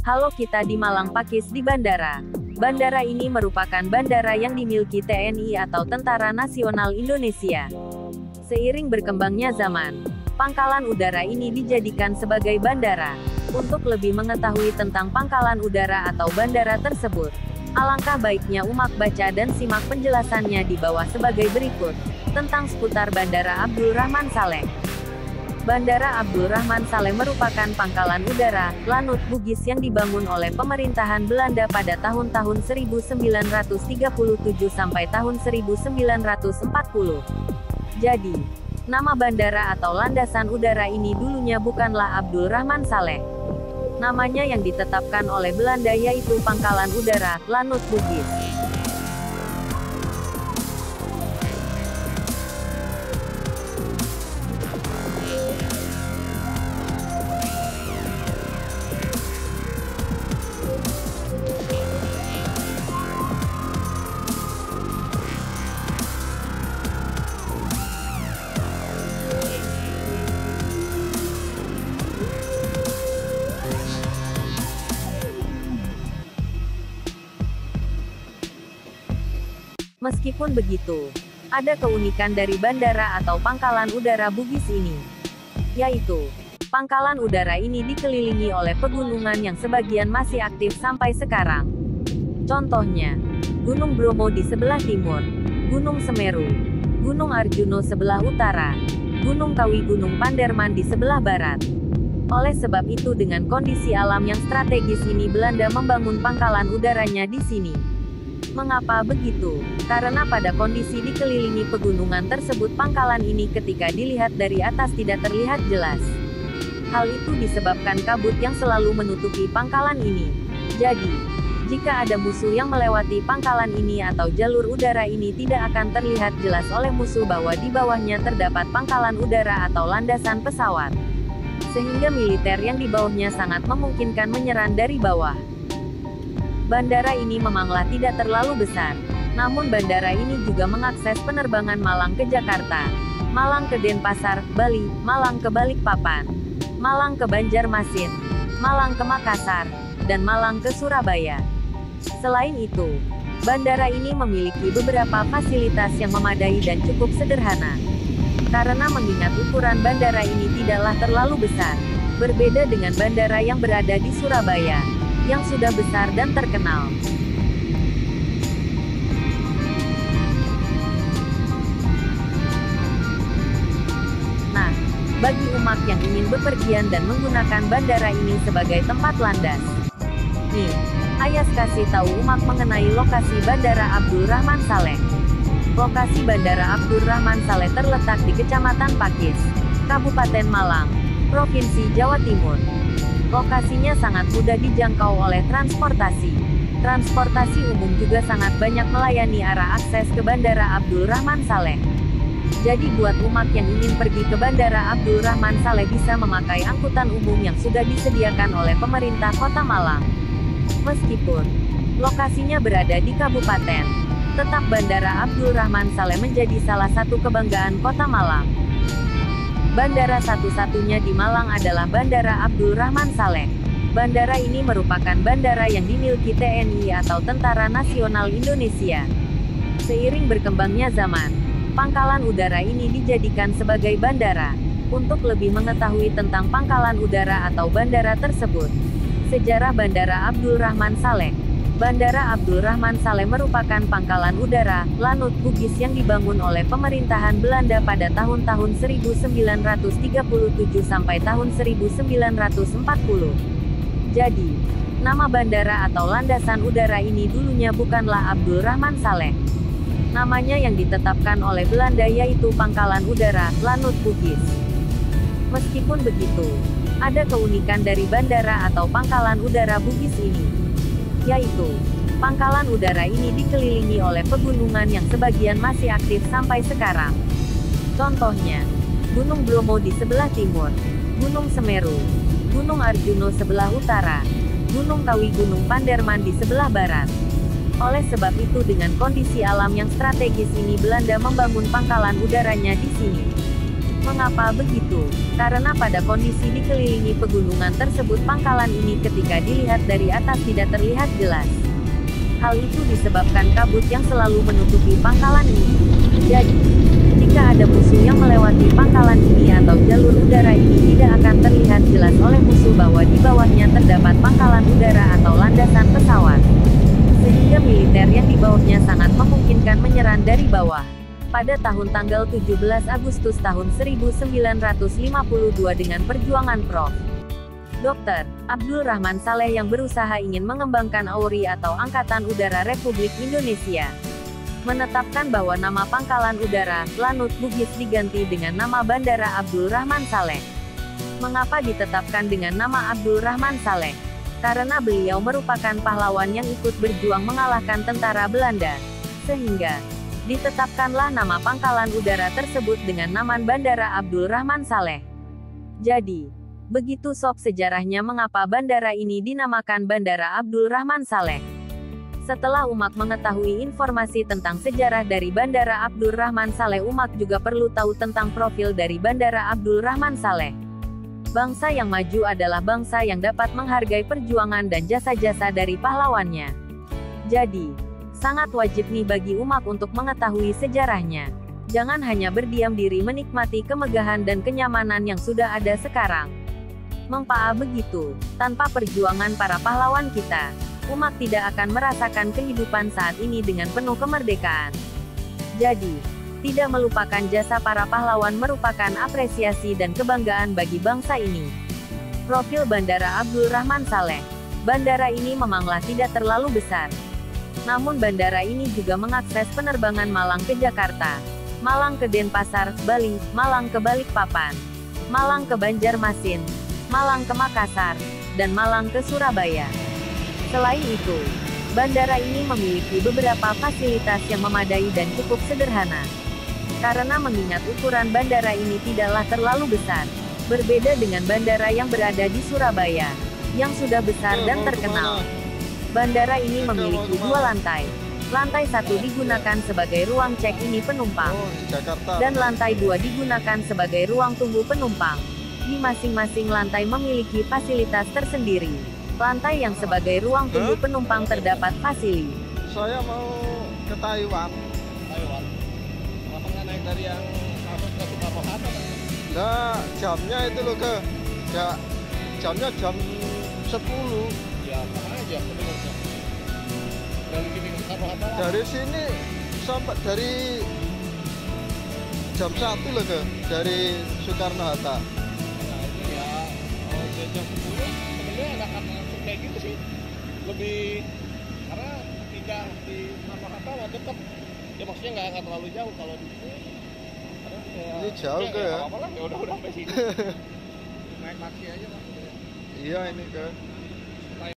Halo, kita di Malang Pakis di bandara. Bandara ini merupakan bandara yang dimiliki TNI atau Tentara Nasional Indonesia. Seiring berkembangnya zaman, pangkalan udara ini dijadikan sebagai bandara. Untuk lebih mengetahui tentang pangkalan udara atau bandara tersebut, alangkah baiknya umak baca dan simak penjelasannya di bawah sebagai berikut, tentang seputar Bandara Abdul Rahman Saleh. Bandara Abdul Rahman Saleh merupakan pangkalan udara, Lanut Bugis yang dibangun oleh pemerintahan Belanda pada tahun-tahun 1937 sampai tahun 1940. Jadi, nama bandara atau landasan udara ini dulunya bukanlah Abdul Rahman Saleh. Namanya yang ditetapkan oleh Belanda yaitu Pangkalan Udara, Lanut Bugis. Meskipun begitu, ada keunikan dari bandara atau pangkalan udara Bugis ini, yaitu, pangkalan udara ini dikelilingi oleh pegunungan yang sebagian masih aktif sampai sekarang. Contohnya, Gunung Bromo di sebelah timur, Gunung Semeru, Gunung Arjuno sebelah utara, Gunung Kawi, Gunung Panderman di sebelah barat. Oleh sebab itu, dengan kondisi alam yang strategis ini, Belanda membangun pangkalan udaranya di sini. Mengapa begitu? Karena pada kondisi dikelilingi pegunungan tersebut, pangkalan ini ketika dilihat dari atas tidak terlihat jelas. Hal itu disebabkan kabut yang selalu menutupi pangkalan ini. Jadi, jika ada musuh yang melewati pangkalan ini atau jalur udara ini, tidak akan terlihat jelas oleh musuh bahwa di bawahnya terdapat pangkalan udara atau landasan pesawat. Sehingga militer yang di bawahnya sangat memungkinkan menyerang dari bawah. Bandara ini memanglah tidak terlalu besar, namun bandara ini juga mengakses penerbangan Malang ke Jakarta, Malang ke Denpasar, Bali, Malang ke Balikpapan, Malang ke Banjarmasin, Malang ke Makassar, dan Malang ke Surabaya. Selain itu, bandara ini memiliki beberapa fasilitas yang memadai dan cukup sederhana. Karena mengingat ukuran bandara ini tidaklah terlalu besar, berbeda dengan bandara yang berada di Surabaya, yang sudah besar dan terkenal. Nah, bagi umat yang ingin bepergian dan menggunakan bandara ini sebagai tempat landas, nih, Ayas kasih tahu umat mengenai lokasi Bandara Abdul Rahman Saleh. Lokasi Bandara Abdul Rahman Saleh terletak di Kecamatan Pakis, Kabupaten Malang, Provinsi Jawa Timur. Lokasinya sangat mudah dijangkau oleh transportasi. Transportasi umum juga sangat banyak melayani arah akses ke Bandara Abdul Rahman Saleh. Jadi buat umat yang ingin pergi ke Bandara Abdul Rahman Saleh bisa memakai angkutan umum yang sudah disediakan oleh pemerintah Kota Malang. Meskipun lokasinya berada di kabupaten, tetap Bandara Abdul Rahman Saleh menjadi salah satu kebanggaan Kota Malang. Bandara satu-satunya di Malang adalah Bandara Abdul Rahman Saleh. Bandara ini merupakan bandara yang dimiliki TNI atau Tentara Nasional Indonesia. Seiring berkembangnya zaman, pangkalan udara ini dijadikan sebagai bandara. Untuk lebih mengetahui tentang pangkalan udara atau bandara tersebut, sejarah Bandara Abdul Rahman Saleh. Bandara Abdul Rahman Saleh merupakan pangkalan udara, Lanut Bugis yang dibangun oleh pemerintahan Belanda pada tahun-tahun 1937 sampai tahun 1940. Jadi, nama bandara atau landasan udara ini dulunya bukanlah Abdul Rahman Saleh. Namanya yang ditetapkan oleh Belanda yaitu Pangkalan Udara, Lanut Bugis. Meskipun begitu, ada keunikan dari bandara atau pangkalan udara Bugis ini, yaitu, pangkalan udara ini dikelilingi oleh pegunungan yang sebagian masih aktif sampai sekarang. Contohnya, Gunung Bromo di sebelah timur, Gunung Semeru, Gunung Arjuno sebelah utara, Gunung Kawi, Gunung Panderman di sebelah barat. Oleh sebab itu, dengan kondisi alam yang strategis ini, Belanda membangun pangkalan udaranya di sini. Mengapa begitu? Karena pada kondisi dikelilingi pegunungan tersebut pangkalan ini ketika dilihat dari atas tidak terlihat jelas. Hal itu disebabkan kabut yang selalu menutupi pangkalan ini. Jadi, jika ada musuh yang melewati pangkalan ini atau jalur udara ini tidak akan terlihat jelas oleh musuh bahwa di bawahnya terdapat pangkalan udara atau landasan pesawat. Sehingga militer yang di bawahnya sangat memungkinkan menyerang dari bawah. Pada tahun tanggal 17 Agustus tahun 1952 dengan perjuangan Prof. Dr. Abdul Rahman Saleh yang berusaha ingin mengembangkan AURI atau Angkatan Udara Republik Indonesia, menetapkan bahwa nama pangkalan udara, Lanut Bugis diganti dengan nama Bandara Abdul Rahman Saleh. Mengapa ditetapkan dengan nama Abdul Rahman Saleh? Karena beliau merupakan pahlawan yang ikut berjuang mengalahkan tentara Belanda. Sehingga, ditetapkanlah nama pangkalan udara tersebut dengan nama Bandara Abdul Rahman Saleh. Jadi, begitu sob sejarahnya mengapa bandara ini dinamakan Bandara Abdul Rahman Saleh. Setelah umat mengetahui informasi tentang sejarah dari Bandara Abdul Rahman Saleh, umat juga perlu tahu tentang profil dari Bandara Abdul Rahman Saleh. Bangsa yang maju adalah bangsa yang dapat menghargai perjuangan dan jasa-jasa dari pahlawannya. Jadi, sangat wajib nih bagi umat untuk mengetahui sejarahnya. Jangan hanya berdiam diri menikmati kemegahan dan kenyamanan yang sudah ada sekarang. Mengapa begitu? Tanpa perjuangan para pahlawan kita, umat tidak akan merasakan kehidupan saat ini dengan penuh kemerdekaan. Jadi, tidak melupakan jasa para pahlawan merupakan apresiasi dan kebanggaan bagi bangsa ini. Profil Bandara Abdul Rahman Saleh. Bandara ini memanglah tidak terlalu besar. Namun bandara ini juga mengakses penerbangan Malang ke Jakarta, Malang ke Denpasar, Bali, Malang ke Balikpapan, Malang ke Banjarmasin, Malang ke Makassar, dan Malang ke Surabaya. Selain itu, bandara ini memiliki beberapa fasilitas yang memadai dan cukup sederhana. Karena mengingat ukuran bandara ini tidaklah terlalu besar, berbeda dengan bandara yang berada di Surabaya, yang sudah besar dan terkenal. Bandara ini memiliki 2 lantai. Lantai 1 digunakan sebagai ruang check-in penumpang, dan lantai 2 digunakan sebagai ruang tunggu penumpang. Di masing-masing lantai memiliki fasilitas tersendiri. Lantai yang sebagai ruang tunggu penumpang terdapat fasilitas. Saya mau ke Taiwan. Kenapa nggak naik dari yang masuk ke Soekarno-Hatta? Nah, jamnya itu loh ke. Ya, jamnya jam 10. Ya, mana aja sebenarnya. Dari sini ke Soekarno-Hatta. Dari sini sampai dari jam 1 loh ke. Dari Soekarno-Hatta. Nah, ini ya, kalau jam 10 sebenarnya nggak akan langsung kayak gitu sih. Lebih karena ketika di Soekarno-Hatta mah dekat. Ya maksudnya nggak akan terlalu jauh kalau di sini. Ini jauh ke ya? Apa-apa lah, ya udah sampai sini. Naik taksi aja Mas. Iya ini ke.